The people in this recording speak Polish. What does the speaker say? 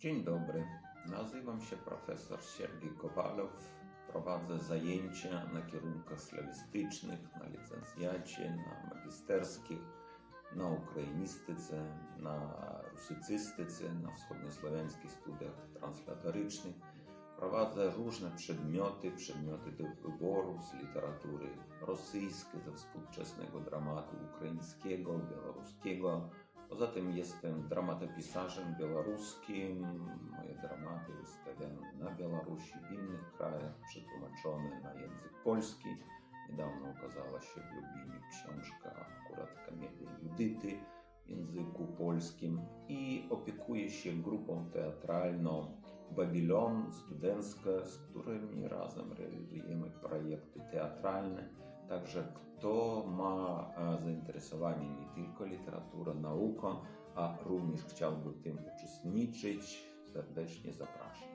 Dzień dobry, nazywam się profesor Siergiej Kowalow. Prowadzę zajęcia na kierunkach slawistycznych, na licencjacie, na magisterskich, na ukrainistyce, na rusycystyce, na wschodniosłowiańskich studiach translatorycznych. Prowadzę różne przedmioty do wyboru z literatury rosyjskiej, ze współczesnego dramatu ukraińskiego, białoruskiego. Poza tym jestem dramatopisarzem białoruskim. Moje dramaty wystawiane na Białorusi, w innych krajach, przetłumaczone na język polski. Niedawno ukazała się w Lublinie książka, akurat Komedia Judyty, w języku polskim i opiekuję się grupą teatralną Babylon studencka, z którymi razem realizujemy projekty teatralne. Także kto ma zainteresowanie nie tylko literaturą, nauką, a również chciałby w tym uczestniczyć, serdecznie zapraszam.